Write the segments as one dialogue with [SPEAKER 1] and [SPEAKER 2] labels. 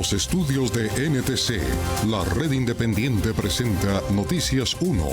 [SPEAKER 1] los estudios de NTC, la red independiente presenta Noticias 1.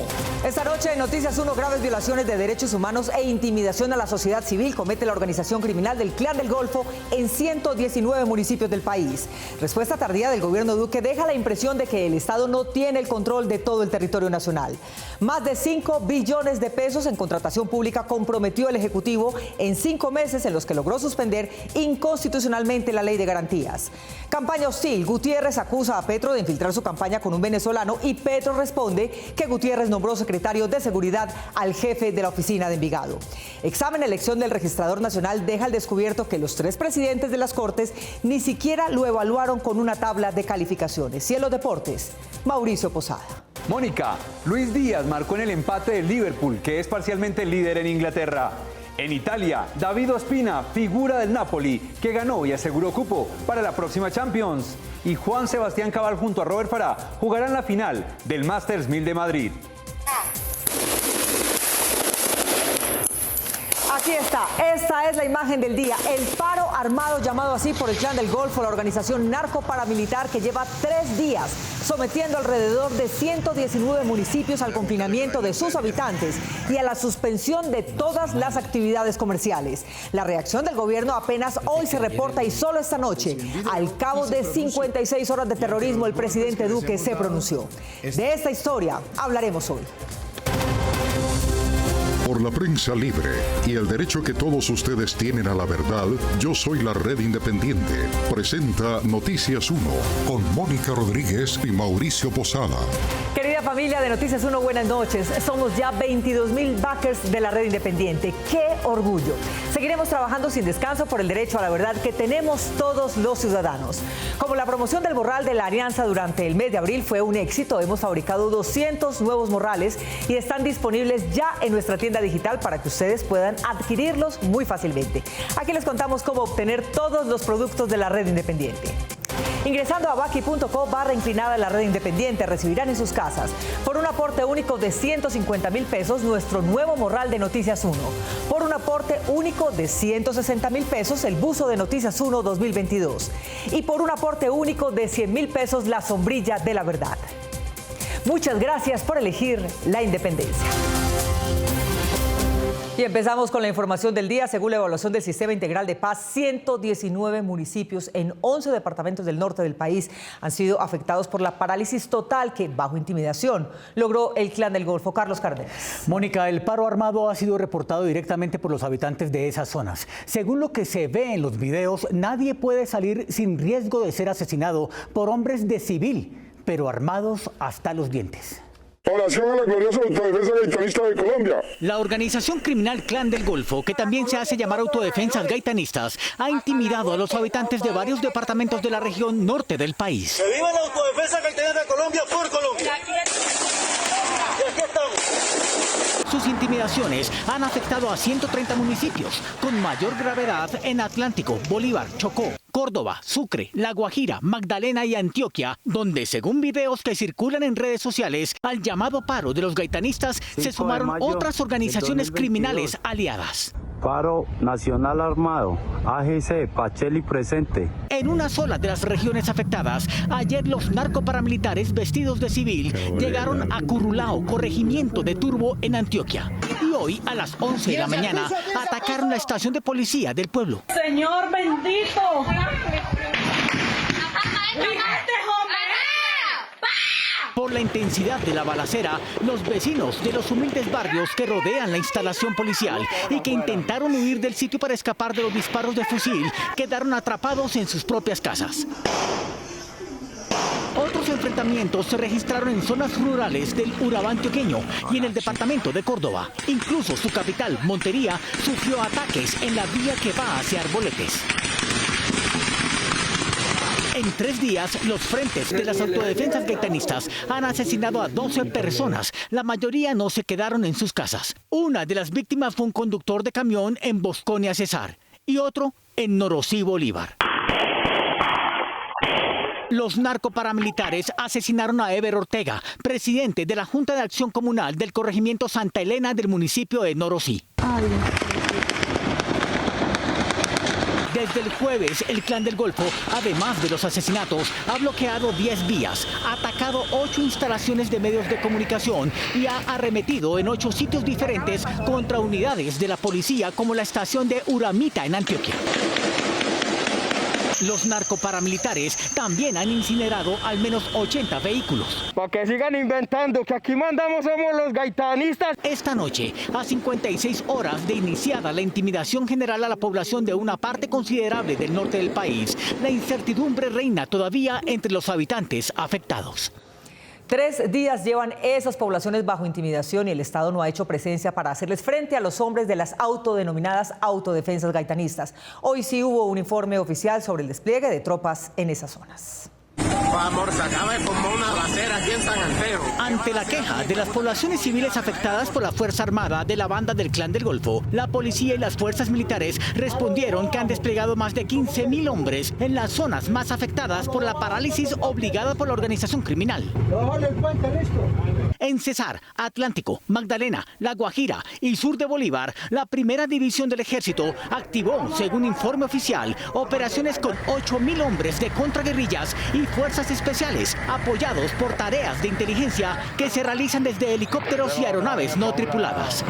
[SPEAKER 2] Esta noche en Noticias 1, graves violaciones de derechos humanos e intimidación a la sociedad civil comete la organización criminal del Clan del Golfo en 119 municipios del país. Respuesta tardía del gobierno Duque deja la impresión de que el Estado no tiene el control de todo el territorio nacional. Más de 5 billones de pesos en contratación pública comprometió el Ejecutivo en 5 meses en los que logró suspender inconstitucionalmente la ley de garantías. Campaña hostil. Gutiérrez acusa a Petro de infiltrar su campaña con un venezolano y Petro responde que Gutiérrez nombró secretario de Seguridad al jefe de la oficina de Envigado. Examen elección del registrador nacional deja al descubierto que los 3 presidentes de las Cortes ni siquiera lo evaluaron con una tabla de calificaciones. Y en los deportes, Mauricio Posada.
[SPEAKER 3] Mónica, Luis Díaz marcó en el empate del Liverpool, que es parcialmente líder en Inglaterra. En Italia, David Ospina, figura del Napoli, que ganó y aseguró cupo para la próxima Champions. Y Juan Sebastián Cabal junto a Robert Farah jugarán la final del Masters 1000 de Madrid.
[SPEAKER 2] Aquí está, esta es la imagen del día, el paro armado llamado así por el Clan del Golfo, la organización narco-paramilitar que lleva 3 días sometiendo alrededor de 119 municipios al confinamiento de sus habitantes y a la suspensión de todas las actividades comerciales. La reacción del gobierno apenas hoy se reporta y solo esta noche, al cabo de 56 horas de terrorismo, el presidente Duque se pronunció. De esta historia hablaremos hoy.
[SPEAKER 1] Por la prensa libre y el derecho que todos ustedes tienen a la verdad, yo soy la red independiente. Presenta Noticias 1 con Mónica Rodríguez y Mauricio Posada.
[SPEAKER 2] Querida familia de Noticias 1, buenas noches. Somos ya 22,000 backers de la red independiente. ¡Qué orgullo! Seguiremos trabajando sin descanso por el derecho a la verdad que tenemos todos los ciudadanos. Como la promoción del morral de la Alianza durante el mes de abril fue un éxito, hemos fabricado 200 nuevos morrales y están disponibles ya en nuestra tienda digital para que ustedes puedan adquirirlos muy fácilmente. Aquí les contamos cómo obtener todos los productos de la red independiente. Ingresando a baki.co/inclinada la red independiente, recibirán en sus casas, por un aporte único de 150,000 pesos, nuestro nuevo morral de Noticias 1. Por un aporte único de 160,000 pesos, el buzo de Noticias 1 2022. Y por un aporte único de 100,000 pesos, la sombrilla de la verdad. Muchas gracias por elegir la independencia. Y empezamos con la información del día. Según la evaluación del Sistema Integral de Paz, 119 municipios en 11 departamentos del norte del país han sido afectados por la parálisis total que, bajo intimidación, logró el Clan del Golfo. Carlos Cárdenas.
[SPEAKER 4] Mónica, el paro armado ha sido reportado directamente por los habitantes de esas zonas. Según lo que se ve en los videos, nadie puede salir sin riesgo de ser asesinado por hombres de civil, pero armados hasta los dientes.
[SPEAKER 5] Oración a la gloriosa autodefensa gaitanista de Colombia.
[SPEAKER 4] La organización criminal Clan del Golfo, que también se hace llamar Autodefensas Gaitanistas, ha intimidado a los habitantes de varios departamentos de la región norte del país.
[SPEAKER 6] ¡Que viva la autodefensa gaitanista de Colombia por Colombia! Y aquí estamos.
[SPEAKER 4] Sus intimidaciones han afectado a 130 municipios, con mayor gravedad en Atlántico, Bolívar, Chocó, Córdoba, Sucre, La Guajira, Magdalena y Antioquia, donde según videos que circulan en redes sociales, al llamado paro de los gaitanistas se sumaron otras organizaciones criminales aliadas.
[SPEAKER 7] Paro Nacional Armado, AGC, Pacheli presente.
[SPEAKER 4] En una sola de las regiones afectadas, ayer los narcoparamilitares vestidos de civil llegaron a Curulao, corregimiento de Turbo en Antioquia. Y hoy, a las 11 de la mañana, atacaron la estación de policía del pueblo.
[SPEAKER 8] ¡Señor bendito!
[SPEAKER 4] Por la intensidad de la balacera, los vecinos de los humildes barrios que rodean la instalación policial y que intentaron huir del sitio para escapar de los disparos de fusil quedaron atrapados en sus propias casas. Otros enfrentamientos se registraron en zonas rurales del Urabá antioqueño y en el departamento de Córdoba. Incluso su capital, Montería, sufrió ataques en la vía que va hacia Arboletes. En 3 días, los frentes de las autodefensas gaitanistas han asesinado a 12 personas. La mayoría no se quedaron en sus casas. Una de las víctimas fue un conductor de camión en Bosconia, Cesar, y otro en Norosí, Bolívar. Los narcoparamilitares asesinaron a Eber Ortega, presidente de la Junta de Acción Comunal del corregimiento Santa Elena del municipio de Norosí. Desde el jueves, el Clan del Golfo, además de los asesinatos, ha bloqueado 10 vías, ha atacado 8 instalaciones de medios de comunicación y ha arremetido en 8 sitios diferentes contra unidades de la policía, como la estación de Uramita en Antioquia. Los narcoparamilitares también han incinerado al menos 80 vehículos.
[SPEAKER 8] Para que sigan inventando que aquí mandamos somos los gaitanistas.
[SPEAKER 4] Esta noche, a 56 horas de iniciada la intimidación general a la población de una parte considerable del norte del país, la incertidumbre reina todavía entre los habitantes afectados.
[SPEAKER 2] 3 días llevan esas poblaciones bajo intimidación y el Estado no ha hecho presencia para hacerles frente a los hombres de las autodenominadas autodefensas gaitanistas. Hoy sí hubo un informe oficial sobre el despliegue de tropas en esas zonas.
[SPEAKER 9] Amor, se acaba de formar una balacera aquí en San Antero.
[SPEAKER 4] Ante la queja de las poblaciones civiles afectadas por la Fuerza Armada de la banda del Clan del Golfo, la policía y las fuerzas militares respondieron que han desplegado más de 15.000 hombres en las zonas más afectadas por la parálisis obligada por la organización criminal. En Cesar, Atlántico, Magdalena, La Guajira y sur de Bolívar, la primera división del ejército activó, según informe oficial, operaciones con 8.000 hombres de contraguerrillas y fuerzas especiales, apoyados por tareas de inteligencia que se realizan desde helicópteros y aeronaves no tripuladas.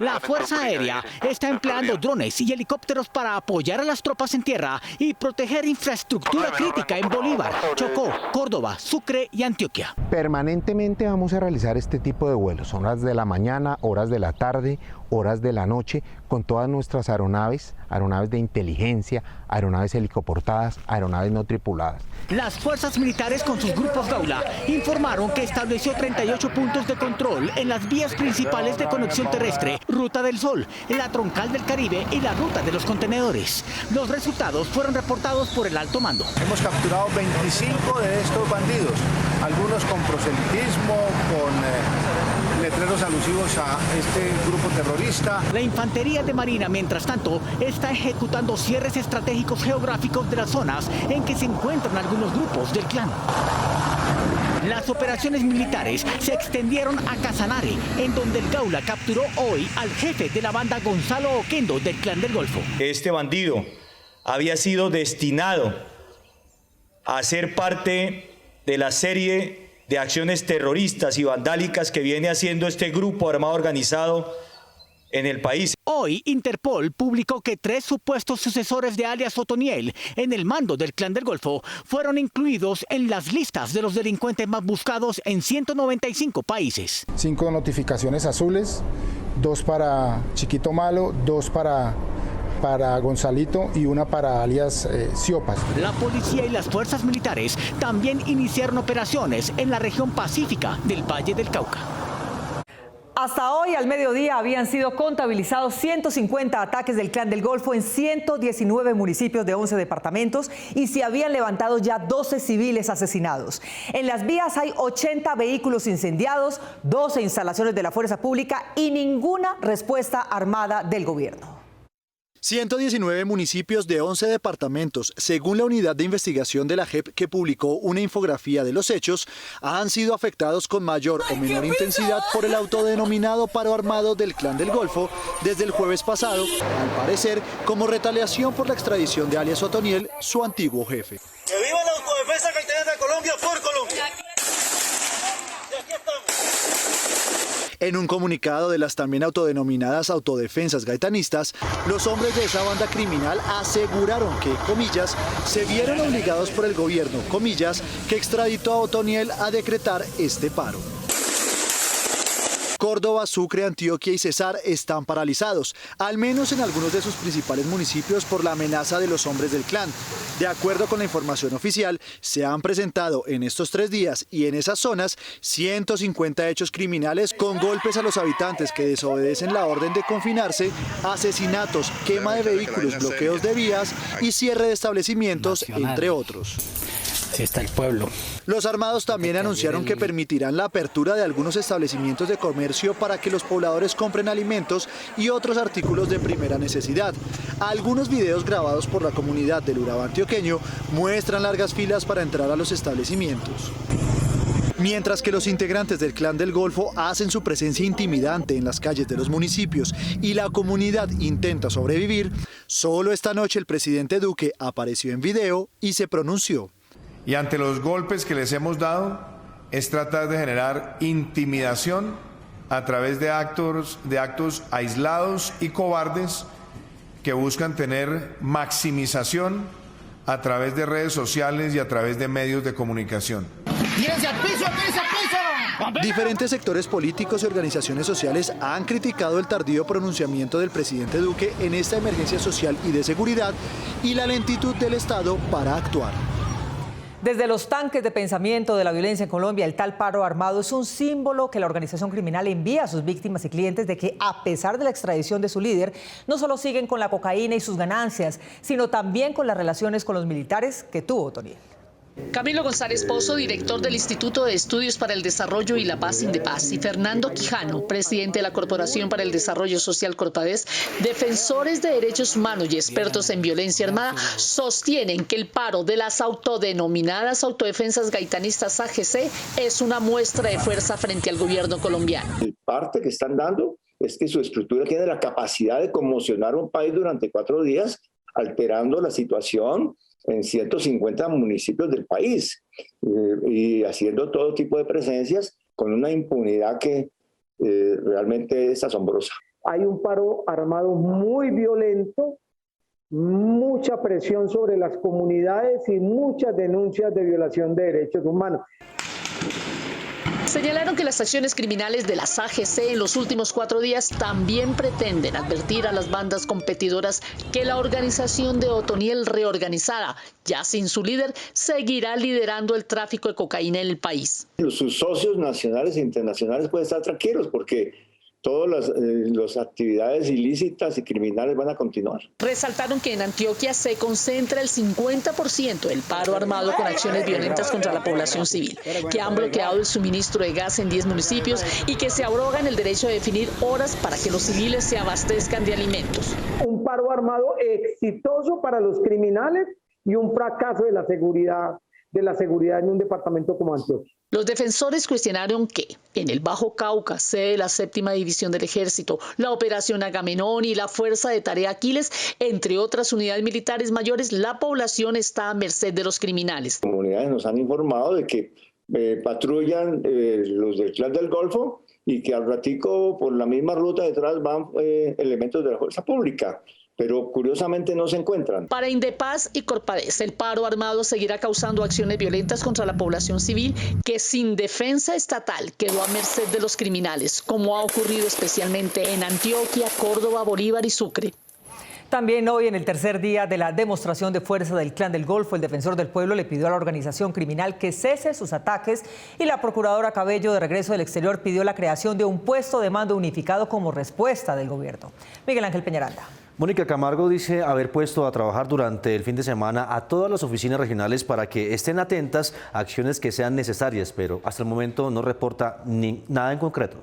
[SPEAKER 4] La Fuerza Aérea está empleando drones y helicópteros para apoyar a las tropas en tierra y proteger infraestructura crítica en Bolívar, Chocó, Córdoba, Sucre y Antioquia.
[SPEAKER 10] Permanentemente vamos a realizar este tipo de vuelos, horas de la mañana, horas de la tarde, horas de la noche, con todas nuestras aeronaves, aeronaves de inteligencia, aeronaves helicoportadas, aeronaves no tripuladas.
[SPEAKER 4] Las fuerzas militares con sus grupos Gaula informaron que estableció 38 puntos de control en las vías principales de conexión terrestre, Ruta del Sol, la Troncal del Caribe y la Ruta de los Contenedores. Los resultados fueron reportados por el alto mando.
[SPEAKER 11] Hemos capturado 25 de estos bandidos, algunos con proselitismo, con letreros alusivos a este grupo terrorista.
[SPEAKER 4] La Infantería de Marina, mientras tanto, está ejecutando cierres estratégicos geográficos de las zonas en que se encuentran algunos grupos del clan. Las operaciones militares se extendieron a Casanare, en donde el Gaula capturó hoy al jefe de la banda Gonzalo Oquendo del Clan del Golfo.
[SPEAKER 12] Este bandido había sido destinado a ser parte de la serie de acciones terroristas y vandálicas que viene haciendo este grupo armado organizado en el país.
[SPEAKER 4] Hoy, Interpol publicó que 3 supuestos sucesores de alias Otoniel en el mando del Clan del Golfo fueron incluidos en las listas de los delincuentes más buscados en 195 países.
[SPEAKER 13] 5 notificaciones azules, 2 para Chiquito Malo, 2 para Gonzalito y 1 para alias Siopas.
[SPEAKER 4] La policía y las fuerzas militares también iniciaron operaciones en la región pacífica del Valle del Cauca.
[SPEAKER 2] Hasta hoy, al mediodía, habían sido contabilizados 150 ataques del Clan del Golfo en 119 municipios de 11 departamentos y se habían levantado ya 12 civiles asesinados. En las vías hay 80 vehículos incendiados, 12 instalaciones de la fuerza pública y ninguna respuesta armada del gobierno.
[SPEAKER 14] 119 municipios de 11 departamentos, según la unidad de investigación de la JEP que publicó una infografía de los hechos, han sido afectados con mayor o menor intensidad por el autodenominado paro armado del Clan del Golfo desde el jueves pasado, al parecer como retaliación por la extradición de alias Otoniel, su antiguo jefe.
[SPEAKER 6] ¡Que viva la autodefensa gaitana de Colombia por Colombia! Y aquí estamos.
[SPEAKER 14] En un comunicado de las también autodenominadas autodefensas gaitanistas, los hombres de esa banda criminal aseguraron que, comillas, se vieron obligados por el gobierno, comillas, que extraditó a Otoniel a decretar este paro. Córdoba, Sucre, Antioquia y Cesar están paralizados, al menos en algunos de sus principales municipios por la amenaza de los hombres del clan. De acuerdo con la información oficial, se han presentado en estos 3 días y en esas zonas 150 hechos criminales con golpes a los habitantes que desobedecen la orden de confinarse, asesinatos, quema de vehículos, bloqueos de vías y cierre de establecimientos, entre otros.
[SPEAKER 15] Sí está el pueblo.
[SPEAKER 14] Los armados también anunciaron que permitirán la apertura de algunos establecimientos de comercio para que los pobladores compren alimentos y otros artículos de primera necesidad. Algunos videos grabados por la comunidad del Urabá antioqueño muestran largas filas para entrar a los establecimientos. Mientras que los integrantes del Clan del Golfo hacen su presencia intimidante en las calles de los municipios y la comunidad intenta sobrevivir, solo esta noche el presidente Duque apareció en video y se pronunció.
[SPEAKER 16] Y ante los golpes que les hemos dado, es tratar de generar intimidación a través de actos aislados y cobardes que buscan tener maximización a través de redes sociales y a través de medios de comunicación.
[SPEAKER 14] Diferentes sectores políticos y organizaciones sociales han criticado el tardío pronunciamiento del presidente Duque en esta emergencia social y de seguridad y la lentitud del Estado para actuar.
[SPEAKER 2] Desde los tanques de pensamiento de la violencia en Colombia, el tal paro armado es un símbolo que la organización criminal envía a sus víctimas y clientes de que, a pesar de la extradición de su líder, no solo siguen con la cocaína y sus ganancias, sino también con las relaciones con los militares que tuvo Otoniel.
[SPEAKER 17] Camilo González Pozo, director del Instituto de Estudios para el Desarrollo y la Paz Indepaz, y Fernando Quijano, presidente de la Corporación para el Desarrollo Social Corpades, defensores de derechos humanos y expertos en violencia armada, sostienen que el paro de las autodenominadas autodefensas gaitanistas AGC es una muestra de fuerza frente al gobierno colombiano.
[SPEAKER 18] El parte que están dando es que su estructura tiene la capacidad de conmocionar un país durante 4 días, alterando la situación en 150 municipios del país y haciendo todo tipo de presencias con una impunidad que realmente es asombrosa.
[SPEAKER 8] Hay un paro armado muy violento, mucha presión sobre las comunidades y muchas denuncias de violación de derechos humanos.
[SPEAKER 17] Señalaron que las acciones criminales de las AGC en los últimos 4 días también pretenden advertir a las bandas competidoras que la organización de Otoniel reorganizada, ya sin su líder, seguirá liderando el tráfico de cocaína en el país.
[SPEAKER 18] Sus socios nacionales e internacionales pueden estar tranquilos porque todas las actividades ilícitas y criminales van a continuar.
[SPEAKER 17] Resaltaron que en Antioquia se concentra el 50% del paro armado con acciones violentas contra la población civil, que han bloqueado el suministro de gas en 10 municipios y que se abrogan el derecho de definir horas para que los civiles se abastezcan de alimentos.
[SPEAKER 8] Un paro armado exitoso para los criminales y un fracaso de la seguridad en un departamento como Antioquia.
[SPEAKER 17] Los defensores cuestionaron que en el Bajo Cauca, sede de la 7ª División del Ejército, la Operación Agamenón y la Fuerza de Tarea Aquiles, entre otras unidades militares mayores, la población está a merced de los criminales.
[SPEAKER 18] Las comunidades nos han informado de que patrullan los del Clan del Golfo y que al ratico por la misma ruta detrás van elementos de la fuerza pública, pero curiosamente no se encuentran.
[SPEAKER 17] Para Indepaz y Corpades, el paro armado seguirá causando acciones violentas contra la población civil que sin defensa estatal quedó a merced de los criminales, como ha ocurrido especialmente en Antioquia, Córdoba, Bolívar y Sucre.
[SPEAKER 2] También hoy, en el tercer día de la demostración de fuerza del Clan del Golfo, el defensor del pueblo le pidió a la organización criminal que cese sus ataques y la procuradora Cabello, de regreso del exterior, pidió la creación de un puesto de mando unificado como respuesta del gobierno. Miguel Ángel Peñaranda.
[SPEAKER 19] Mónica Camargo dice haber puesto a trabajar durante el fin de semana a todas las oficinas regionales para que estén atentas a acciones que sean necesarias, pero hasta el momento no reporta nada en concreto.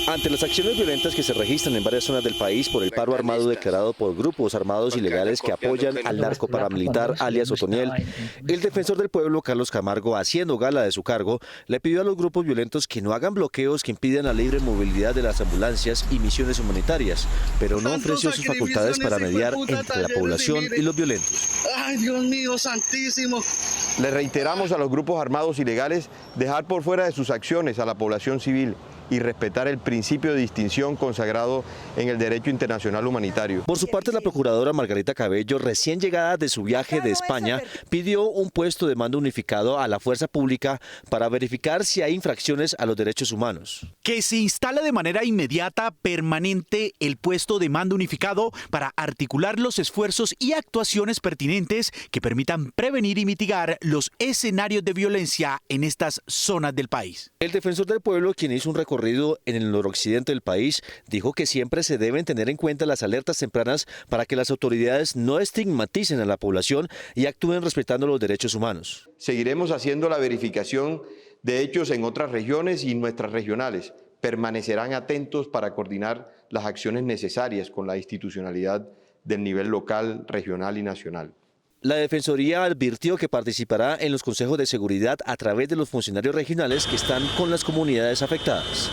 [SPEAKER 20] Ante las acciones violentas que se registran en varias zonas del país por el paro armado declarado por grupos armados ilegales que apoyan al narco paramilitar alias Otoniel, el defensor del pueblo, Carlos Camargo, haciendo gala de su cargo, le pidió a los grupos violentos que no hagan bloqueos que impidan la libre movilidad de las ambulancias y misiones humanitarias, pero no ofreció sus facultades para mediar entre la población y los violentos.
[SPEAKER 6] ¡Ay, Dios mío, santísimo!
[SPEAKER 21] Le reiteramos a los grupos armados ilegales dejar por fuera de sus acciones a la población civil y respetar el principio de distinción consagrado en el derecho internacional humanitario.
[SPEAKER 20] Por su parte, la procuradora Margarita Cabello, recién llegada de su viaje de España, pidió un puesto de mando unificado a la fuerza pública para verificar si hay infracciones a los derechos humanos.
[SPEAKER 4] Que se instale de manera inmediata, permanente, el puesto de mando unificado para articular los esfuerzos y actuaciones pertinentes que permitan prevenir y mitigar los escenarios de violencia en estas zonas del país.
[SPEAKER 20] El defensor del pueblo, quien hizo un recorrido en el noroccidente del país, dijo que siempre se deben tener en cuenta las alertas tempranas para que las autoridades no estigmaticen a la población y actúen respetando los derechos humanos.
[SPEAKER 21] Seguiremos haciendo la verificación de hechos en otras regiones y nuestras regionales. Permanecerán atentos para coordinar las acciones necesarias con la institucionalidad del nivel local, regional y nacional.
[SPEAKER 20] La Defensoría advirtió que participará en los consejos de seguridad a través de los funcionarios regionales que están con las comunidades afectadas.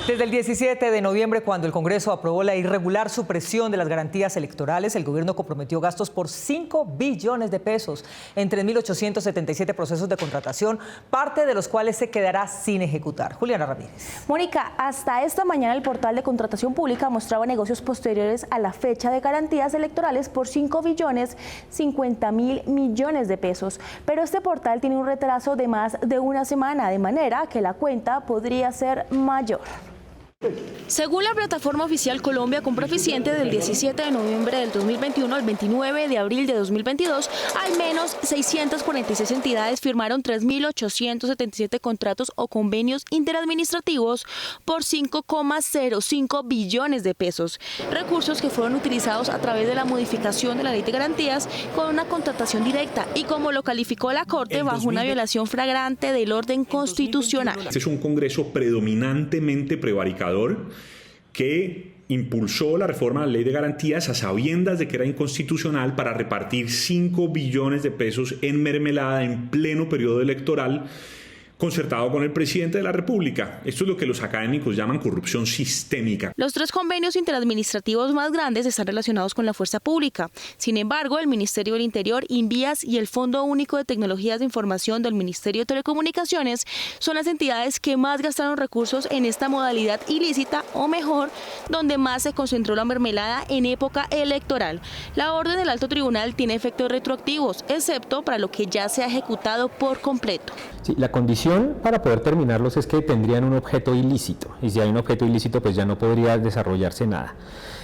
[SPEAKER 2] Desde el 17 de noviembre, cuando el Congreso aprobó la irregular supresión de las garantías electorales, el gobierno comprometió gastos por 5 billones de pesos en 3.877 procesos de contratación, parte de los cuales se quedará sin ejecutar. Juliana Ramírez.
[SPEAKER 3] Mónica, hasta esta mañana el portal de contratación pública mostraba negocios posteriores a la fecha de garantías electorales por 5 billones 50 mil millones de pesos. Pero este portal tiene un retraso de más de una semana, de manera que la cuenta podría ser mayor.
[SPEAKER 22] Según la plataforma oficial Colombia Compra Eficiente, del 17 de noviembre del 2021 al 29 de abril de 2022, al menos 646 entidades firmaron 3.877 contratos o convenios interadministrativos por 5,05 billones de pesos, recursos que fueron utilizados a través de la modificación de la Ley de Garantías con una contratación directa y, como lo calificó la Corte, bajo una violación flagrante del orden constitucional.
[SPEAKER 23] Este es un Congreso predominantemente prevaricador que impulsó la reforma de la Ley de Garantías a sabiendas de que era inconstitucional para repartir 5 billones de pesos en mermelada en pleno periodo electoral, concertado con el presidente de la República. Esto es lo que los académicos llaman corrupción sistémica.
[SPEAKER 22] Los 3 convenios interadministrativos más grandes están relacionados con la fuerza pública. Sin embargo, el Ministerio del Interior, Invías y el Fondo Único de Tecnologías de Información del Ministerio de Telecomunicaciones son las entidades que más gastaron recursos en esta modalidad ilícita, o mejor, donde más se concentró la mermelada en época electoral. La orden del Alto Tribunal tiene efectos retroactivos, excepto para lo que ya se ha ejecutado por completo.
[SPEAKER 24] Sí, la condición para poder terminarlos es que tendrían un objeto ilícito, y si hay un objeto ilícito pues ya no podría desarrollarse nada.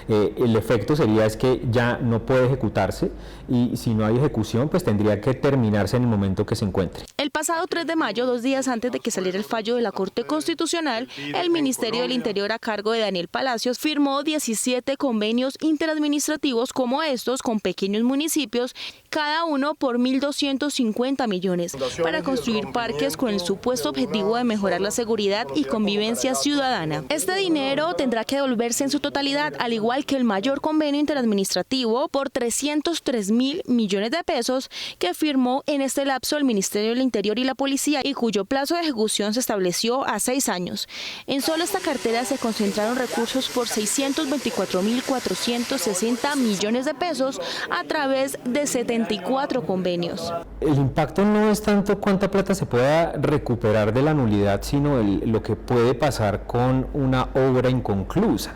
[SPEAKER 24] El efecto sería es que ya no puede ejecutarse, y si no hay ejecución pues tendría que terminarse en el momento que se encuentre.
[SPEAKER 22] El pasado 3 de mayo, 2 días antes de que saliera el fallo de la Corte Constitucional, el Ministerio del Interior, a cargo de Daniel Palacios, firmó 17 convenios interadministrativos como estos con pequeños municipios, cada uno por 1.250 millones, para construir parques con el supuesto objetivo de mejorar la seguridad y convivencia ciudadana. Este dinero tendrá que devolverse en su totalidad, al igual que el mayor convenio interadministrativo por 303.000 millones de pesos que firmó en este lapso el Ministerio del Interior y la Policía, y cuyo plazo de ejecución se estableció a 6 años. En solo esta cartera se concentraron recursos por 624.460 millones de pesos a través de 74 convenios.
[SPEAKER 24] El impacto no es tanto cuánta plata se pueda recuperar de la nulidad, sino lo que puede pasar con una obra inconclusa,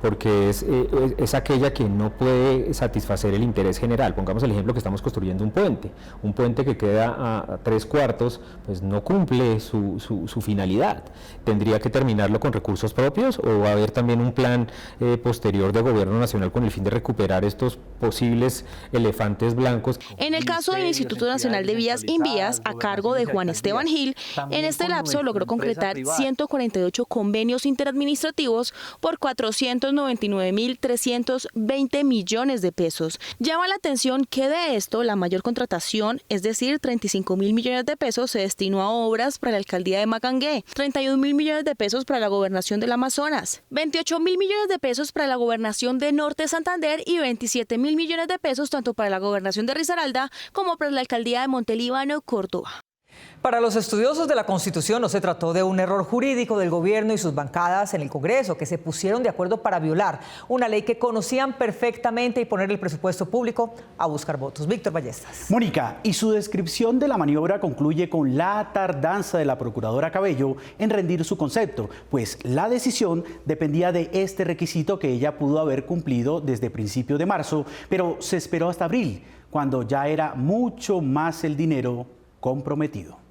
[SPEAKER 24] porque es aquella que no puede satisfacer el interés general. Pongamos el ejemplo que estamos construyendo un puente que queda a 3/4, pues no cumple su finalidad. ¿Tendría que terminarlo con recursos propios, o va a haber también un plan posterior de gobierno nacional con el fin de recuperar estos posibles elefantes blancos?
[SPEAKER 22] En el caso del Instituto Nacional de Vías, Invías, a cargo de Juan Esteban Gil, en este lapso logró concretar 148 convenios interadministrativos por 499.320 millones de pesos. Llama la atención que de esto la mayor contratación, es decir, 35.000 millones de pesos, se destinó a obras para la alcaldía de Magangué, 31.000 millones de pesos para la gobernación del Amazonas, 28.000 millones de pesos para la gobernación de Norte Santander y 27.000 millones de pesos tanto para la gobernación de Risaralda como para la alcaldía de Montelíbano, Córdoba.
[SPEAKER 2] Para los estudiosos de la Constitución no se trató de un error jurídico del gobierno y sus bancadas en el Congreso, que se pusieron de acuerdo para violar una ley que conocían perfectamente y poner el presupuesto público a buscar votos. Víctor Ballestas.
[SPEAKER 25] Mónica, y su descripción de la maniobra concluye con la tardanza de la procuradora Cabello en rendir su concepto, pues la decisión dependía de este requisito que ella pudo haber cumplido desde principios de marzo, pero se esperó hasta abril, cuando ya era mucho más el dinero comprometido.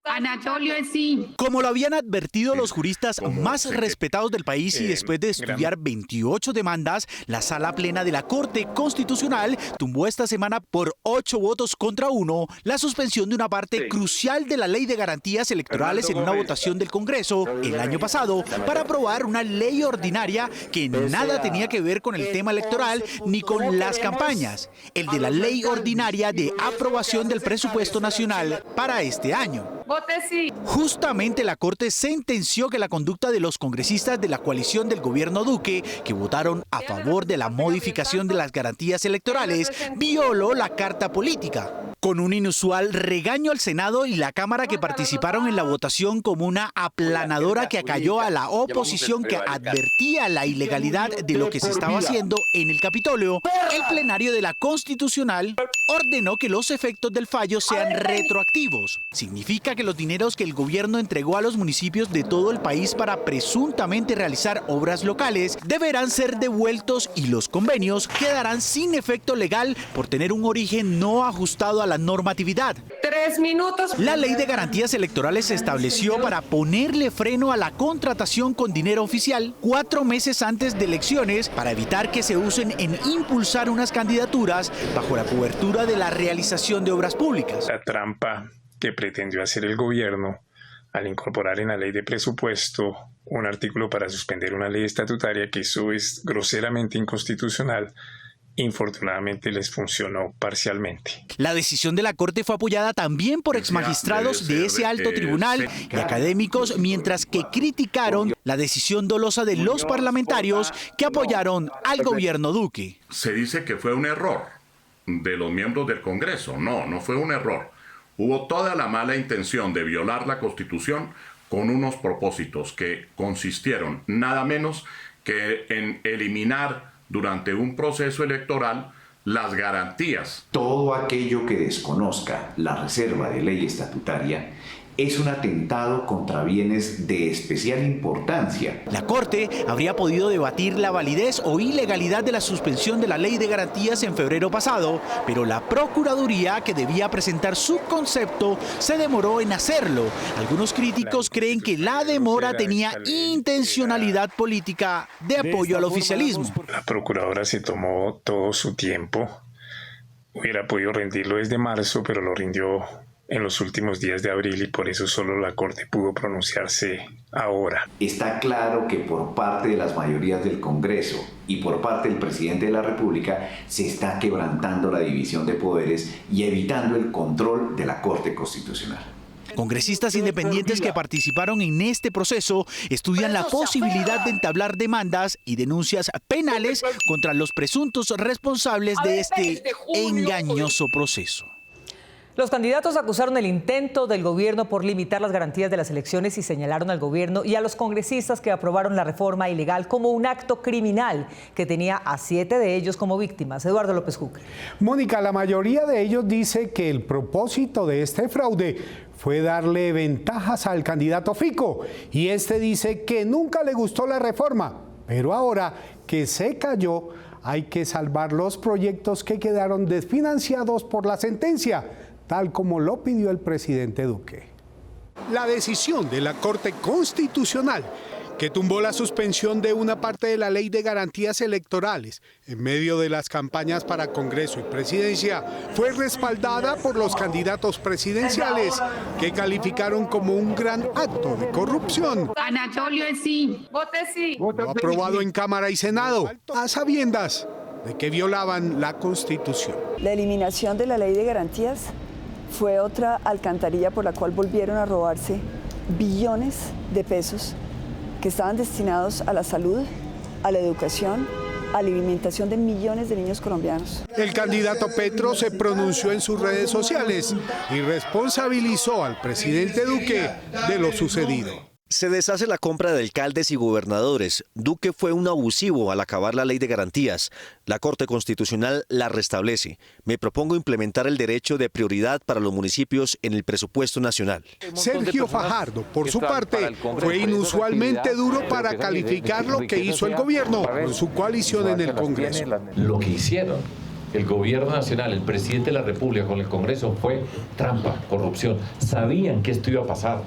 [SPEAKER 26] Anatolio sí.
[SPEAKER 4] Como lo habían advertido los juristas más respetados del país, y después de estudiar 28 demandas, la Sala Plena de la Corte Constitucional tumbó esta semana por 8 votos contra 1 la suspensión de una parte crucial de la Ley de Garantías Electorales en una votación del Congreso el año pasado para aprobar una ley ordinaria que nada tenía que ver con el tema electoral ni con las campañas, el de la Ley Ordinaria de Aprobación del Presupuesto Nacional para este año.
[SPEAKER 26] Vote sí.
[SPEAKER 25] Justamente la Corte sentenció que la conducta de los congresistas de la coalición del gobierno Duque, que votaron a favor de la modificación de las garantías electorales, violó la Carta Política. Con un inusual regaño al Senado y la Cámara, que participaron en la votación como una aplanadora que acalló a la oposición que advertía la ilegalidad de lo que se estaba haciendo en el Capitolio, el plenario de la Constitucional ordenó que los efectos del fallo sean retroactivos. Significa que los dineros que el gobierno entregó a los municipios de todo el país para presuntamente realizar obras locales deberán ser devueltos y los convenios quedarán sin efecto legal por tener un origen no ajustado a la normatividad.
[SPEAKER 1] 3 minutos.
[SPEAKER 25] La Ley de Garantías Electorales se estableció para ponerle freno a la contratación con dinero oficial 4 meses antes de elecciones, para evitar que se usen en impulsar unas candidaturas bajo la cobertura de la realización de obras públicas.
[SPEAKER 5] La trampa que pretendió hacer el gobierno al incorporar en la ley de presupuesto un artículo para suspender una ley estatutaria, que eso es groseramente inconstitucional, infortunadamente les funcionó parcialmente.
[SPEAKER 25] La decisión de la Corte fue apoyada también por exmagistrados de ese alto tribunal y académicos, mientras que criticaron la decisión dolosa de los parlamentarios que apoyaron al gobierno Duque.
[SPEAKER 7] Se dice que fue un error de los miembros del Congreso. No fue un error. Hubo toda la mala intención de violar la Constitución con unos propósitos que consistieron nada menos que en eliminar durante un proceso electoral las garantías.
[SPEAKER 9] Todo aquello que desconozca la reserva de ley estatutaria es un atentado contra bienes de especial importancia.
[SPEAKER 25] La Corte habría podido debatir la validez o ilegalidad de la suspensión de la Ley de Garantías en febrero pasado, pero la Procuraduría, que debía presentar su concepto, se demoró en hacerlo. Algunos críticos creen que la demora tenía intencionalidad política de apoyo al oficialismo.
[SPEAKER 5] La Procuradora se tomó todo su tiempo. Hubiera podido rendirlo desde marzo, pero lo rindió en los últimos días de abril, y por eso solo la Corte pudo pronunciarse ahora.
[SPEAKER 9] Está claro que por parte de las mayorías del Congreso y por parte del presidente de la República se está quebrantando la división de poderes y evitando el control de la Corte Constitucional.
[SPEAKER 25] Congresistas independientes que participaron en este proceso estudian la posibilidad de entablar demandas y denuncias penales contra los presuntos responsables de este engañoso proceso.
[SPEAKER 2] Los candidatos acusaron el intento del gobierno por limitar las garantías de las elecciones y señalaron al gobierno y a los congresistas que aprobaron la reforma ilegal como un acto criminal que tenía a 7 de ellos como víctimas. Eduardo López Jucre.
[SPEAKER 10] Mónica, la mayoría de ellos dice que el propósito de este fraude fue darle ventajas al candidato Fico, y este dice que nunca le gustó la reforma, pero ahora que se cayó hay que salvar los proyectos que quedaron desfinanciados por la sentencia, tal como lo pidió el presidente Duque. La decisión de la Corte Constitucional, que tumbó la suspensión de una parte de la Ley de Garantías Electorales en medio de las campañas para Congreso y Presidencia, fue respaldada por los candidatos presidenciales, que calificaron como un gran acto de corrupción.
[SPEAKER 26] Anatolio es sí. Vote sí.
[SPEAKER 10] Lo aprobado en Cámara y Senado, a sabiendas de que violaban la Constitución.
[SPEAKER 11] La eliminación de la Ley de Garantías fue otra alcantarilla por la cual volvieron a robarse billones de pesos que estaban destinados a la salud, a la educación, a la alimentación de millones de niños colombianos.
[SPEAKER 10] El candidato Petro se pronunció en sus redes sociales y responsabilizó al presidente Duque de lo sucedido.
[SPEAKER 20] Se deshace la compra de alcaldes y gobernadores. Duque fue un abusivo al acabar la Ley de Garantías. La Corte Constitucional la restablece. Me propongo implementar el derecho de prioridad para los municipios en el presupuesto nacional.
[SPEAKER 10] Sergio Fajardo, por su parte, fue inusualmente duro para calificar lo que hizo el gobierno con su coalición en el Congreso.
[SPEAKER 27] Lo que hicieron el gobierno nacional, el presidente de la República con el Congreso fue trampa, corrupción. Sabían que esto iba a pasar.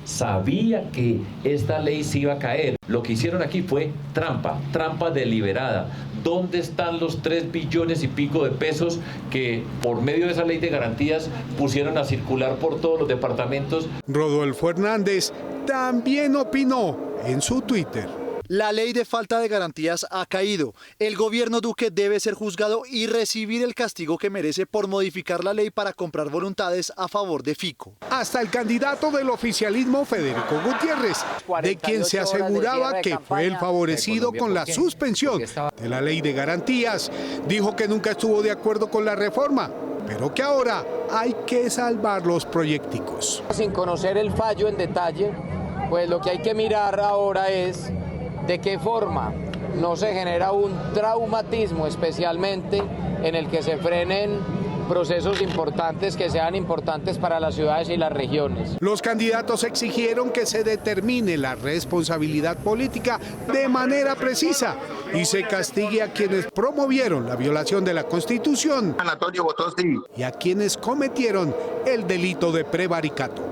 [SPEAKER 27] Sabía que esta ley se iba a caer. Lo que hicieron aquí fue trampa deliberada. ¿Dónde están los 3 billones y pico de pesos que por medio de esa ley de garantías pusieron a circular por todos los departamentos?
[SPEAKER 10] Rodolfo Hernández también opinó en su Twitter.
[SPEAKER 1] La ley de falta de garantías ha caído. El gobierno Duque debe ser juzgado y recibir el castigo que merece por modificar la ley para comprar voluntades a favor de Fico.
[SPEAKER 10] Hasta el candidato del oficialismo, Federico Gutiérrez, de quien se aseguraba que fue el favorecido con la suspensión de la ley de garantías, dijo que nunca estuvo de acuerdo con la reforma, pero que ahora hay que salvar los proyecticos.
[SPEAKER 8] Sin conocer el fallo en detalle, pues lo que hay que mirar ahora es de qué forma no se genera un traumatismo, especialmente en el que se frenen procesos importantes que sean importantes para las ciudades y las regiones.
[SPEAKER 10] Los candidatos exigieron que se determine la responsabilidad política de manera precisa y se castigue a quienes promovieron la violación de la Constitución y a quienes cometieron el delito de prevaricato.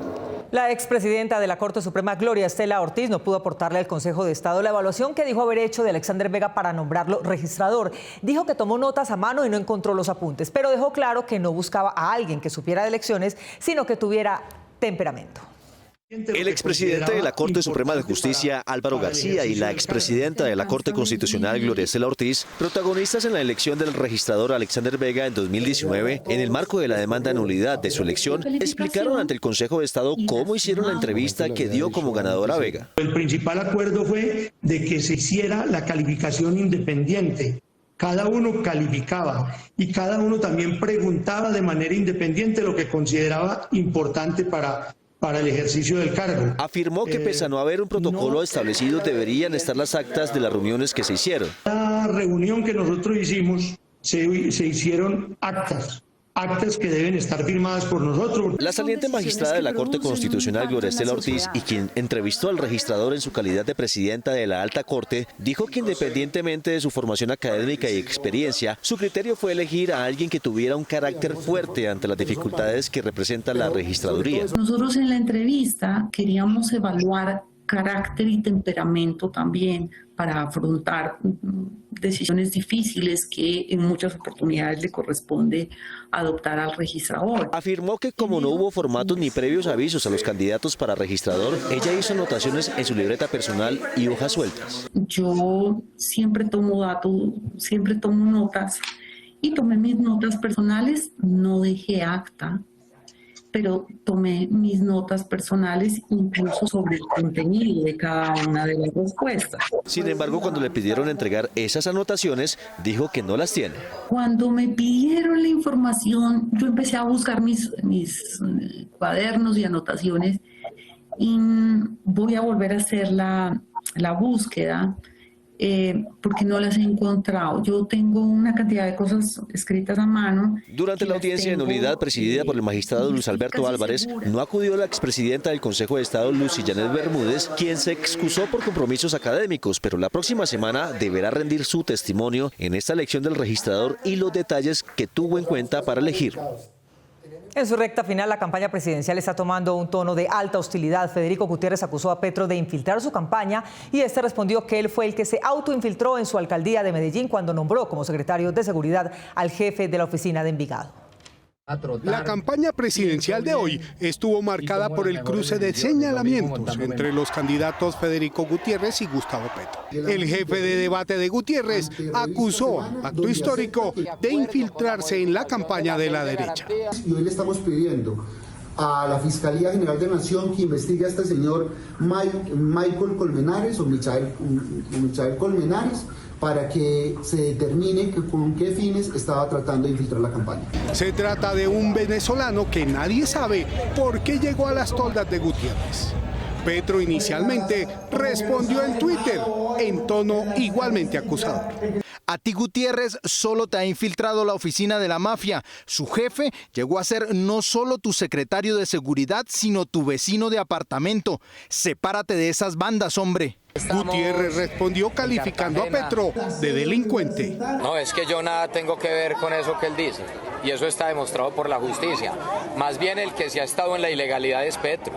[SPEAKER 2] La expresidenta de la Corte Suprema, Gloria Estela Ortiz, no pudo aportarle al Consejo de Estado la evaluación que dijo haber hecho de Alexander Vega para nombrarlo registrador. Dijo que tomó notas a mano y no encontró los apuntes, pero dejó claro que no buscaba a alguien que supiera de elecciones, sino que tuviera temperamento.
[SPEAKER 20] El expresidente de la Corte Suprema de Justicia, Álvaro García, y la expresidenta de la Corte Constitucional, Gloria Estela Ortiz, protagonistas en la elección del registrador Alexander Vega en 2019, en el marco de la demanda de nulidad de su elección, explicaron ante el Consejo de Estado cómo hicieron la entrevista que dio como ganadora a Vega.
[SPEAKER 12] El principal acuerdo fue de que se hiciera la calificación independiente. Cada uno calificaba y cada uno también preguntaba de manera independiente lo que consideraba importante para el ejercicio del cargo.
[SPEAKER 20] Afirmó que pese a no haber un protocolo establecido, deberían estar las actas de las reuniones que se hicieron.
[SPEAKER 12] La reunión que nosotros hicimos, se hicieron actas que deben estar firmadas por nosotros.
[SPEAKER 20] La saliente magistrada de la Corte Constitucional, Gloria Estela Ortiz, y quien entrevistó al registrador en su calidad de presidenta de la Alta Corte, dijo que independientemente de su formación académica y experiencia, su criterio fue elegir a alguien que tuviera un carácter fuerte ante las dificultades que representa la registraduría.
[SPEAKER 13] Nosotros en la entrevista queríamos evaluar carácter y temperamento también para afrontar decisiones difíciles que en muchas oportunidades le corresponde adoptar al registrador.
[SPEAKER 20] Afirmó que como no hubo formatos ni previos avisos a los candidatos para registrador, ella hizo anotaciones en su libreta personal y hojas sueltas.
[SPEAKER 13] Yo siempre tomo datos, siempre tomo notas y tomé mis notas personales, no dejé acta, pero tomé mis notas personales incluso sobre el contenido de cada una de las respuestas.
[SPEAKER 20] Sin embargo, cuando le pidieron entregar esas anotaciones, dijo que no las tiene.
[SPEAKER 13] Cuando me pidieron la información, yo empecé a buscar mis cuadernos y anotaciones y voy a volver a hacer la búsqueda porque no las he encontrado. Yo tengo una cantidad de cosas escritas a mano.
[SPEAKER 20] Durante la audiencia de nulidad presidida por el magistrado Luis Alberto Álvarez, no acudió la expresidenta del Consejo de Estado, Lucy Janet Bermúdez, quien se excusó por compromisos académicos, pero la próxima semana deberá rendir su testimonio en esta elección del registrador y los detalles que tuvo en cuenta para elegir.
[SPEAKER 2] En su recta final, la campaña presidencial está tomando un tono de alta hostilidad. Federico Gutiérrez acusó a Petro de infiltrar su campaña y este respondió que él fue el que se autoinfiltró en su alcaldía de Medellín cuando nombró como secretario de Seguridad al jefe de la oficina de Envigado.
[SPEAKER 10] La campaña presidencial de hoy estuvo marcada por el cruce de señalamientos entre los candidatos Federico Gutiérrez y Gustavo Petro. El jefe de debate de Gutiérrez acusó al Pacto Histórico de infiltrarse en la campaña de la derecha.
[SPEAKER 14] Y hoy le estamos pidiendo a la Fiscalía General de Nación que investigue a este señor Michael Colmenares o Michael Colmenares, para que se determine con qué fines estaba tratando de infiltrar la campaña.
[SPEAKER 10] Se trata de un venezolano que nadie sabe por qué llegó a las toldas de Gutiérrez. Petro inicialmente respondió en Twitter en tono igualmente acusador.
[SPEAKER 15] A ti, Gutiérrez, solo te ha infiltrado la oficina de la mafia. Su jefe llegó a ser no solo tu secretario de seguridad, sino tu vecino de apartamento. Sepárate de esas bandas, hombre.
[SPEAKER 10] Gutiérrez respondió calificando a Petro de delincuente.
[SPEAKER 8] No, es que yo nada tengo que ver con eso que él dice. Y eso está demostrado por la justicia. Más bien el que se ha estado en la ilegalidad es Petro.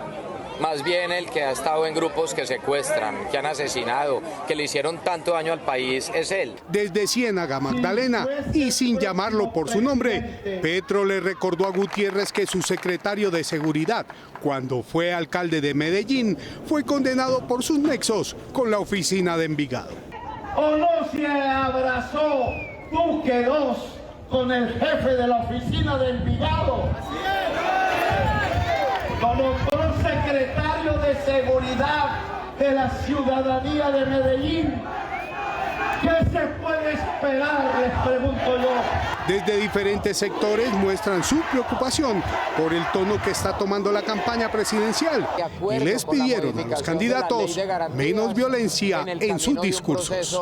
[SPEAKER 8] Más bien el que ha estado en grupos que secuestran, que han asesinado, que le hicieron tanto daño al país es él.
[SPEAKER 10] Desde Ciénaga, Magdalena, y sin llamarlo por su nombre, Petro le recordó a Gutiérrez que su secretario de Seguridad, cuando fue alcalde de Medellín, fue condenado por sus nexos con la oficina de Envigado.
[SPEAKER 3] ¿O no se abrazó Duque II con el jefe de la oficina de Envigado? Como secretario de Seguridad de la ciudadanía de Medellín. ¿Qué se puede esperar? Les pregunto yo.
[SPEAKER 10] Desde diferentes sectores muestran su preocupación por el tono que está tomando la campaña presidencial y les pidieron a los candidatos menos violencia en sus discursos.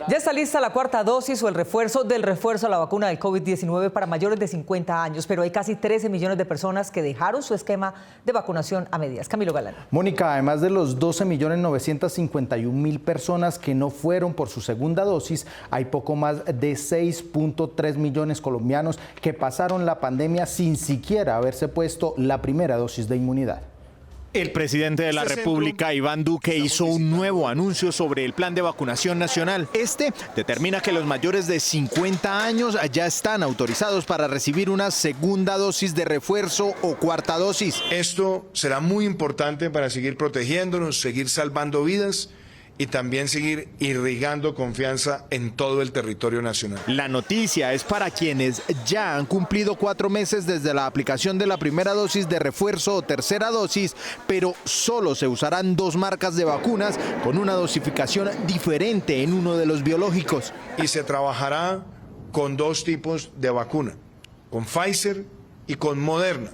[SPEAKER 2] Ya está lista la cuarta dosis o el refuerzo del refuerzo a la vacuna del COVID-19 para mayores de 50 años, pero hay casi 13 millones de personas que dejaron su esquema de vacunación a medias. Camilo Galán.
[SPEAKER 6] Mónica, además de los 12.951.000 personas que no fueron por su segunda dosis, hay poco más de 6.3 millones colombianos que pasaron la pandemia sin siquiera haberse puesto la primera dosis de inmunidad.
[SPEAKER 16] El presidente de la República, Iván Duque, hizo un nuevo anuncio sobre el plan de vacunación nacional. Este determina que los mayores de 50 años ya están autorizados para recibir una segunda dosis de refuerzo o cuarta dosis.
[SPEAKER 17] Esto será muy importante para seguir protegiéndonos, seguir salvando vidas y también seguir irrigando confianza en todo el territorio nacional.
[SPEAKER 16] La noticia es para quienes ya han cumplido 4 meses desde la aplicación de la primera dosis de refuerzo o tercera dosis, pero solo se usarán 2 marcas de vacunas con una dosificación diferente en uno de los biológicos.
[SPEAKER 17] Y se trabajará con 2 tipos de vacuna, con Pfizer y con Moderna.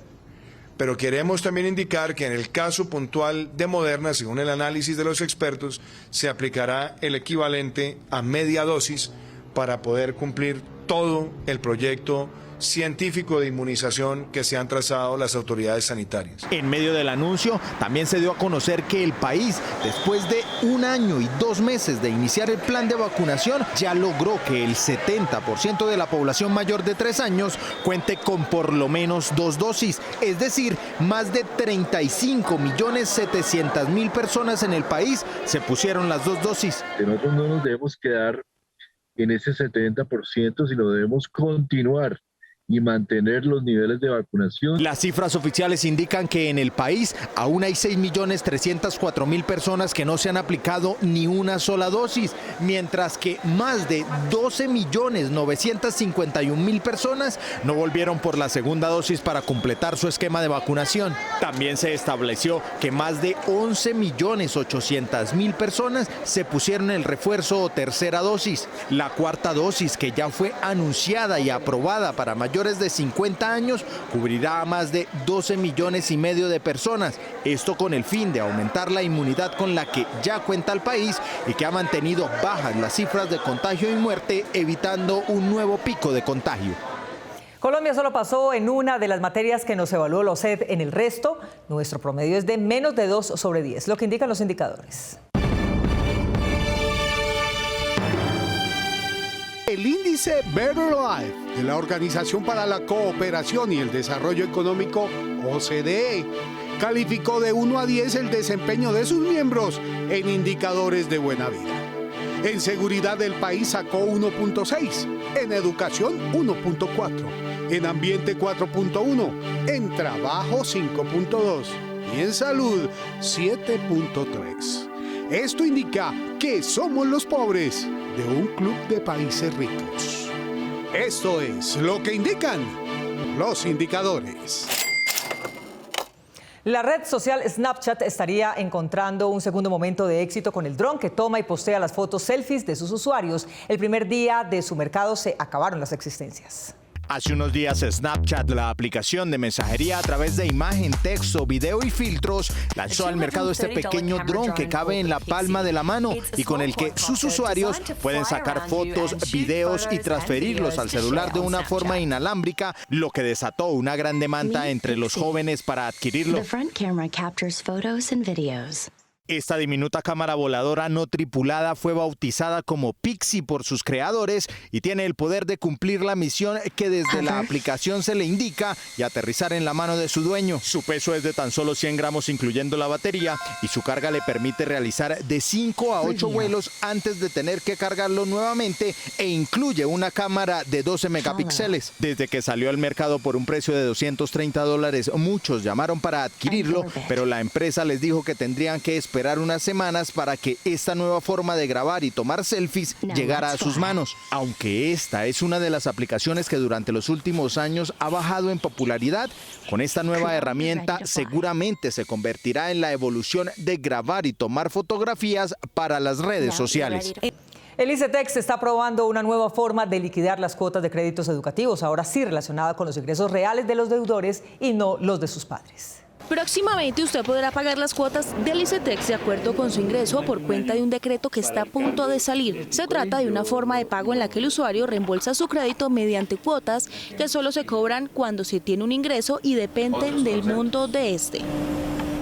[SPEAKER 17] Pero queremos también indicar que en el caso puntual de Moderna, según el análisis de los expertos, se aplicará el equivalente a media dosis para poder cumplir todo el proyecto científico de inmunización que se han trazado las autoridades sanitarias.
[SPEAKER 16] En medio del anuncio, también se dio a conocer que el país, después de 1 año y 2 meses de iniciar el plan de vacunación, ya logró que el 70% de la población mayor de 3 años cuente con por lo menos 2 dosis, es decir, más de 35.700.000 personas en el país se pusieron las 2 dosis.
[SPEAKER 18] Nosotros no nos debemos quedar en ese 70%, sino debemos continuar y mantener los niveles de vacunación.
[SPEAKER 16] Las cifras oficiales indican que en el país aún hay 6.304.000 personas que no se han aplicado ni una sola dosis, mientras que más de 12.951.000 personas no volvieron por la segunda dosis para completar su esquema de vacunación. También se estableció que más de 11.800.000 personas se pusieron el refuerzo o tercera dosis. La cuarta dosis, que ya fue anunciada y aprobada para mayores de 50 años, cubrirá a más de 12 millones y medio de personas. Esto con el fin de aumentar la inmunidad con la que ya cuenta el país y que ha mantenido bajas las cifras de contagio y muerte, evitando un nuevo pico de contagio.
[SPEAKER 2] Colombia solo pasó en una de las materias que nos evaluó la OCDE. En el resto, nuestro promedio es de menos de 2 sobre 10, lo que indican los indicadores.
[SPEAKER 10] El índice Better Life de la Organización para la Cooperación y el Desarrollo Económico, OCDE, calificó de 1 a 10 el desempeño de sus miembros en indicadores de buena vida. En seguridad el país sacó 1.6, en educación 1.4, en ambiente 4.1, en trabajo 5.2 y en salud 7.3. Esto indica que somos los pobres de un club de países ricos. Esto es lo que indican los indicadores.
[SPEAKER 2] La red social Snapchat estaría encontrando un segundo momento de éxito con el dron que toma y postea las fotos selfies de sus usuarios. El primer día de su mercado se acabaron las existencias.
[SPEAKER 16] Hace unos días Snapchat, la aplicación de mensajería a través de imagen, texto, video y filtros, lanzó al mercado este pequeño dron que cabe en la palma de la mano y con el que sus usuarios pueden sacar fotos, videos y transferirlos al celular de una forma inalámbrica, lo que desató una gran demanda entre los jóvenes para adquirirlo.
[SPEAKER 15] Esta diminuta cámara voladora no tripulada fue bautizada como Pixie por sus creadores y tiene el poder de cumplir la misión que desde la aplicación se le indica y aterrizar en la mano de su dueño. Su peso es de tan solo 100 gramos incluyendo la batería y su carga le permite realizar de 5 a 8 vuelos antes de tener que cargarlo nuevamente e incluye una cámara de 12 megapíxeles. Desde que salió al mercado por un precio de $230, muchos llamaron para adquirirlo, pero la empresa les dijo que tendrían que esperar unas semanas para que esta nueva forma de grabar y tomar selfies llegara a sus manos. Aunque esta es una de las aplicaciones que durante los últimos años ha bajado en popularidad, con esta nueva herramienta seguramente se convertirá en la evolución de grabar y tomar fotografías para las redes sociales.
[SPEAKER 2] El ICETEX está probando una nueva forma de liquidar las cuotas de créditos educativos, ahora sí relacionada con los ingresos reales de los deudores y no los de sus padres.
[SPEAKER 4] Próximamente usted podrá pagar las cuotas del ICETEX de acuerdo con su ingreso por cuenta de un decreto que está a punto de salir. Se trata de una forma de pago en la que el usuario reembolsa su crédito mediante cuotas que solo se cobran cuando se tiene un ingreso y dependen del monto de este.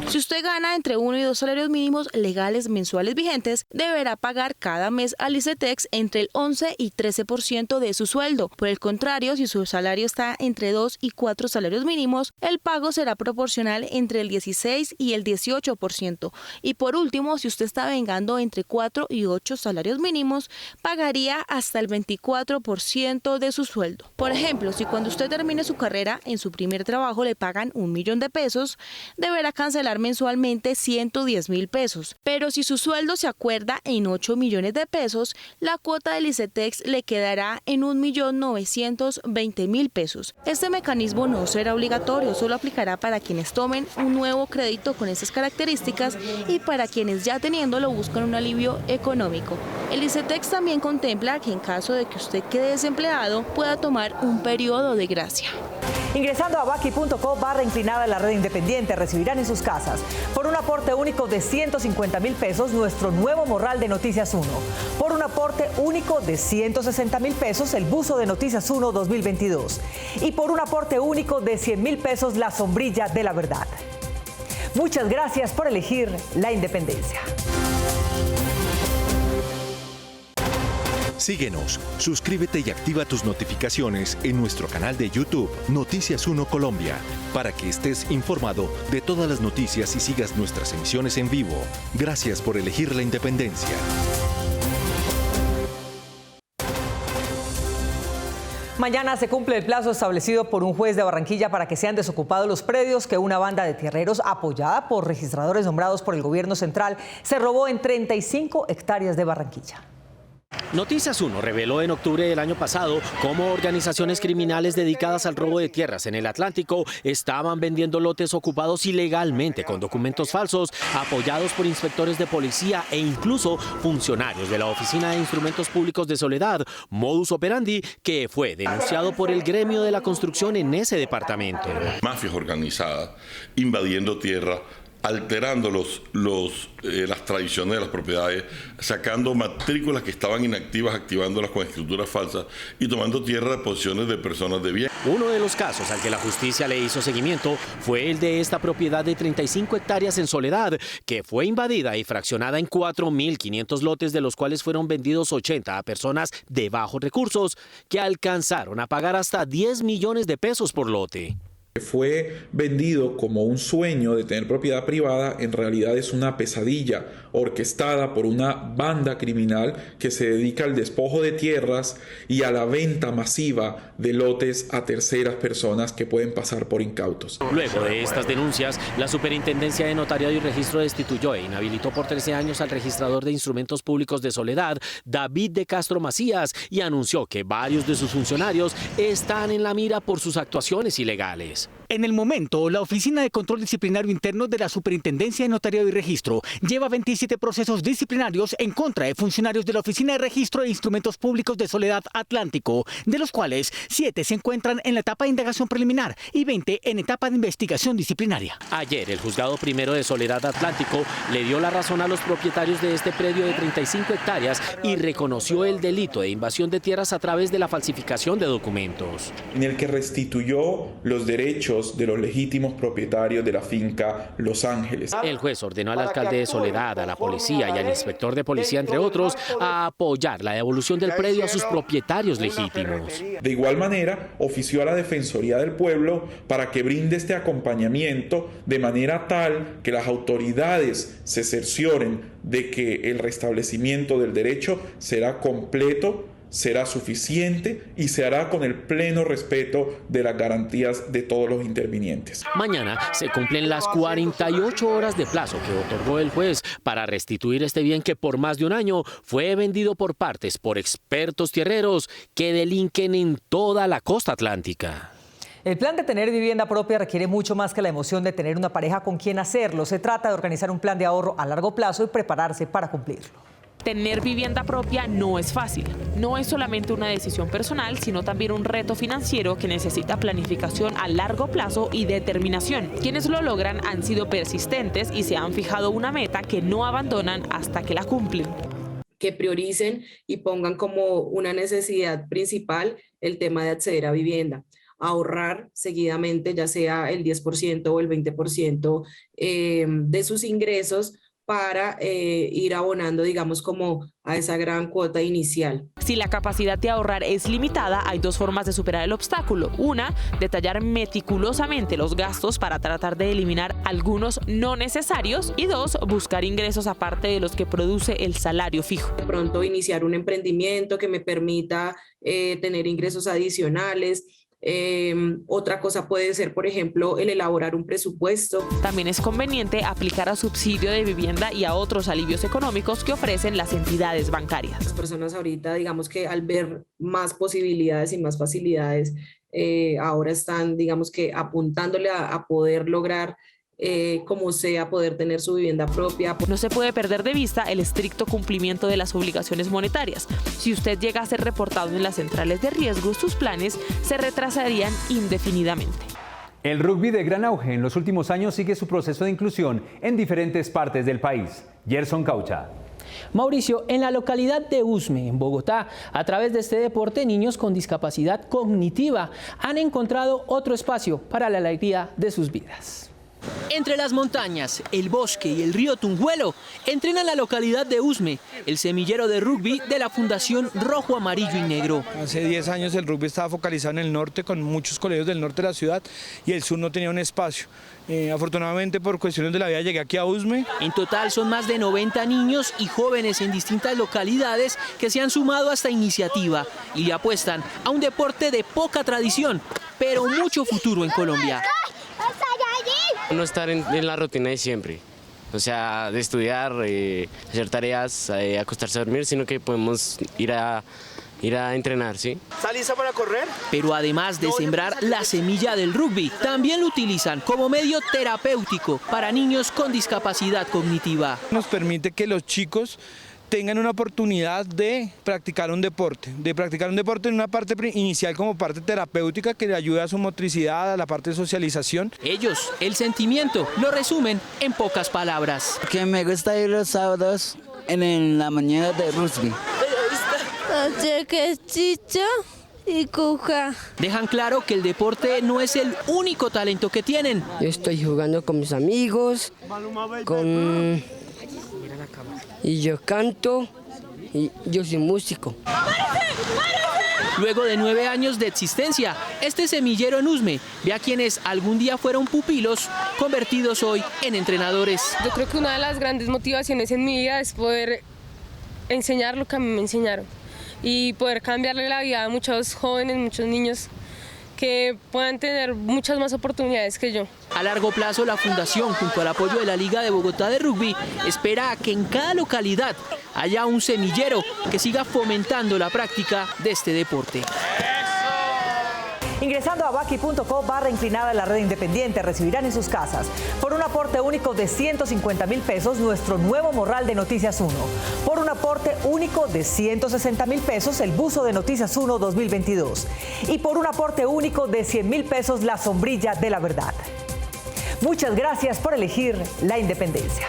[SPEAKER 4] Si usted gana entre 1 y 2 salarios mínimos legales mensuales vigentes, deberá pagar cada mes al ICETEX entre el 11 y 13% de su sueldo. Por el contrario, si su salario está entre 2 y 4 salarios mínimos, el pago será proporcional entre el 16 y el 18%. Y por último, si usted está vengando entre 4 y 8 salarios mínimos, pagaría hasta el 24% de su sueldo. Por ejemplo, si cuando usted termine su carrera en su primer trabajo le pagan $1.000.000, deberá cancelar mensualmente 110.000 pesos, pero si su sueldo se acuerda en 8 millones de pesos, la cuota del ICETEX le quedará en 1.920.000 pesos. Este mecanismo no será obligatorio, solo aplicará para quienes tomen un nuevo crédito con esas características y para quienes ya teniéndolo buscan un alivio económico. El ICETEX también contempla que en caso de que usted quede desempleado, pueda tomar un periodo de gracia.
[SPEAKER 2] Ingresando a baki.co/inclinada la red independiente, recibirán en sus casas, por un aporte único de 150.000 pesos, nuestro nuevo morral de Noticias 1. Por un aporte único de 160.000 pesos, el buzo de Noticias 1 2022. Y por un aporte único de 100.000 pesos, la sombrilla de la verdad. Muchas gracias por elegir la independencia.
[SPEAKER 7] Síguenos, suscríbete y activa tus notificaciones en nuestro canal de YouTube Noticias 1 Colombia para que estés informado de todas las noticias y sigas nuestras emisiones en vivo. Gracias por elegir la independencia.
[SPEAKER 2] Mañana se cumple el plazo establecido por un juez de Barranquilla para que sean desocupados los predios que una banda de tierreros apoyada por registradores nombrados por el gobierno central se robó en 35 hectáreas de Barranquilla.
[SPEAKER 19] Noticias 1 reveló en octubre del año pasado cómo organizaciones criminales dedicadas al robo de tierras en el Atlántico estaban vendiendo lotes ocupados ilegalmente con documentos falsos, apoyados por inspectores de policía e incluso funcionarios de la Oficina de Instrumentos Públicos de Soledad, modus operandi que fue denunciado por el gremio de la construcción en ese departamento.
[SPEAKER 21] Mafias organizadas invadiendo tierra, alterando las tradiciones de las propiedades, sacando matrículas que estaban inactivas, activándolas con escrituras falsas y tomando tierra de posiciones de personas de bien.
[SPEAKER 19] Uno de los casos al que la justicia le hizo seguimiento fue el de esta propiedad de 35 hectáreas en Soledad, que fue invadida y fraccionada en 4.500 lotes, de los cuales fueron vendidos 80 a personas de bajos recursos, que alcanzaron a pagar hasta 10 millones de pesos por lote.
[SPEAKER 22] Fue vendido como un sueño de tener propiedad privada, en realidad es una pesadilla orquestada por una banda criminal que se dedica al despojo de tierras y a la venta masiva de lotes a terceras personas que pueden pasar por incautos.
[SPEAKER 19] Luego de estas denuncias, la Superintendencia de Notariado y Registro destituyó e inhabilitó por 13 años al registrador de Instrumentos Públicos de Soledad, David de Castro Macías, y anunció que varios de sus funcionarios están en la mira por sus actuaciones ilegales.
[SPEAKER 23] En el momento, la Oficina de Control Disciplinario Interno de la Superintendencia de Notariado y Registro lleva 27 procesos disciplinarios en contra de funcionarios de la Oficina de Registro de Instrumentos Públicos de Soledad Atlántico, de los cuales 7 se encuentran en la etapa de indagación preliminar y 20 en etapa de investigación disciplinaria.
[SPEAKER 19] Ayer, el Juzgado Primero de Soledad Atlántico le dio la razón a los propietarios de este predio de 35 hectáreas y reconoció el delito de invasión de tierras a través de la falsificación de documentos.
[SPEAKER 22] En el que restituyó los derechos derechos de los legítimos propietarios de la finca Los Ángeles.
[SPEAKER 19] El juez ordenó al alcalde de Soledad, a la policía y al inspector de policía, entre otros, a apoyar la devolución del predio a sus propietarios legítimos.
[SPEAKER 22] De igual manera, ofició a la Defensoría del Pueblo para que brinde este acompañamiento de manera tal que las autoridades se cercioren de que el restablecimiento del derecho será completo, será suficiente y se hará con el pleno respeto de las garantías de todos los intervinientes.
[SPEAKER 19] Mañana se cumplen las 48 horas de plazo que otorgó el juez para restituir este bien que por más de un año fue vendido por partes por expertos tierreros que delinquen en toda la costa atlántica.
[SPEAKER 2] El plan de tener vivienda propia requiere mucho más que la emoción de tener una pareja con quien hacerlo. Se trata de organizar un plan de ahorro a largo plazo y prepararse para cumplirlo.
[SPEAKER 5] Tener vivienda propia no es fácil. No es solamente una decisión personal, sino también un reto financiero que necesita planificación a largo plazo y determinación. Quienes lo logran han sido persistentes y se han fijado una meta que no abandonan hasta que la cumplen.
[SPEAKER 9] Que prioricen y pongan como una necesidad principal el tema de acceder a vivienda. Ahorrar seguidamente, ya sea el 10% o el 20% de sus ingresos, para ir abonando, digamos, como a esa gran cuota inicial.
[SPEAKER 5] Si la capacidad de ahorrar es limitada, hay dos formas de superar el obstáculo. Una, detallar meticulosamente los gastos para tratar de eliminar algunos no necesarios. Y dos, buscar ingresos aparte de los que produce el salario fijo.
[SPEAKER 9] De pronto iniciar un emprendimiento que me permita tener ingresos adicionales. Otra cosa puede ser, por ejemplo, el elaborar un presupuesto.
[SPEAKER 5] También es conveniente aplicar a subsidio de vivienda y a otros alivios económicos que ofrecen las entidades bancarias.
[SPEAKER 9] Las personas ahorita, digamos que al ver más posibilidades y más facilidades, ahora están, digamos que apuntándole a poder lograr como sea, poder tener su vivienda propia.
[SPEAKER 5] No se puede perder de vista el estricto cumplimiento de las obligaciones monetarias. Si usted llega a ser reportado en las centrales de riesgo, sus planes se retrasarían indefinidamente.
[SPEAKER 11] El rugby de gran auge en los últimos años sigue su proceso de inclusión en diferentes partes del país. Gerson Caucha.
[SPEAKER 24] Mauricio, en la localidad de Usme, en Bogotá, a través de este deporte, niños con discapacidad cognitiva han encontrado otro espacio para la alegría de sus vidas.
[SPEAKER 25] Entre las montañas, el bosque y el río Tunjuelo, entrena la localidad de Usme, el semillero de rugby de la Fundación Rojo, Amarillo y Negro.
[SPEAKER 26] Hace 10 años el rugby estaba focalizado en el norte, con muchos colegios del norte de la ciudad, y el sur no tenía un espacio. Afortunadamente, por cuestiones de la vida, llegué aquí a Usme.
[SPEAKER 25] En total son más de 90 niños y jóvenes en distintas localidades que se han sumado a esta iniciativa y le apuestan a un deporte de poca tradición, pero mucho futuro en Colombia.
[SPEAKER 27] No estar en la rutina de siempre, o sea, de estudiar, hacer tareas, acostarse a dormir, sino que podemos ir a entrenar, ¿sí?
[SPEAKER 25] ¿Está lista para correr? Pero además de sembrar la semilla del rugby, también lo utilizan como medio terapéutico para niños con discapacidad cognitiva.
[SPEAKER 26] Nos permite que los chicos tengan una oportunidad de practicar un deporte en una parte inicial como parte terapéutica que le ayuda a su motricidad, a la parte de socialización.
[SPEAKER 25] Ellos, el sentimiento, lo resumen en pocas palabras.
[SPEAKER 28] Que me gusta ir los sábados en la mañana de rugby.
[SPEAKER 25] Y cuja. Dejan claro que el deporte no es el único talento que tienen.
[SPEAKER 29] Yo estoy jugando con mis amigos, y yo canto, y yo soy músico.
[SPEAKER 25] Luego de 9 años de existencia, este semillero en Usme ve a quienes algún día fueron pupilos, convertidos hoy en entrenadores.
[SPEAKER 30] Yo creo que una de las grandes motivaciones en mi vida es poder enseñar lo que a mí me enseñaron y poder cambiarle la vida a muchos jóvenes, muchos niños que puedan tener muchas más oportunidades que yo.
[SPEAKER 25] A largo plazo, la Fundación, junto al apoyo de la Liga de Bogotá de Rugby, espera que en cada localidad haya un semillero que siga fomentando la práctica de este deporte.
[SPEAKER 2] Ingresando a baki.co/inclinada en la red independiente, recibirán en sus casas, por un aporte único de 150.000 pesos, nuestro nuevo morral de Noticias 1. Por un aporte único de 160.000 pesos, el buzo de Noticias 1 2022. Y por un aporte único de 100.000 pesos, la sombrilla de la verdad. Muchas gracias por elegir la independencia.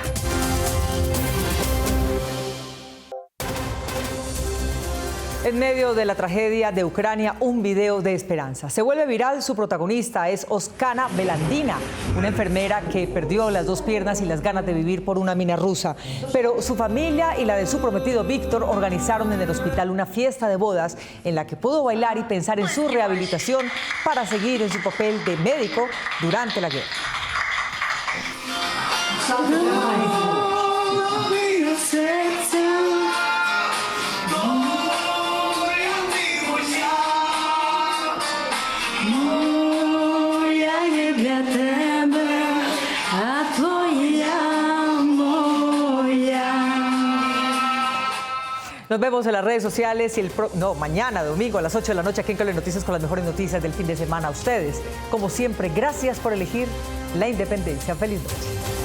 [SPEAKER 2] En medio de la tragedia de Ucrania, un video de esperanza. Se vuelve viral, su protagonista es Oksana Belandina, una enfermera que perdió las dos piernas y las ganas de vivir por una mina rusa. Pero su familia y la de su prometido Víctor organizaron en el hospital una fiesta de bodas en la que pudo bailar y pensar en su rehabilitación para seguir en su papel de médico durante la guerra. Nos vemos en las redes sociales y mañana, domingo, a las 8 de la noche aquí en Cable Noticias con las mejores noticias del fin de semana a ustedes. Como siempre, gracias por elegir la independencia. Feliz noche.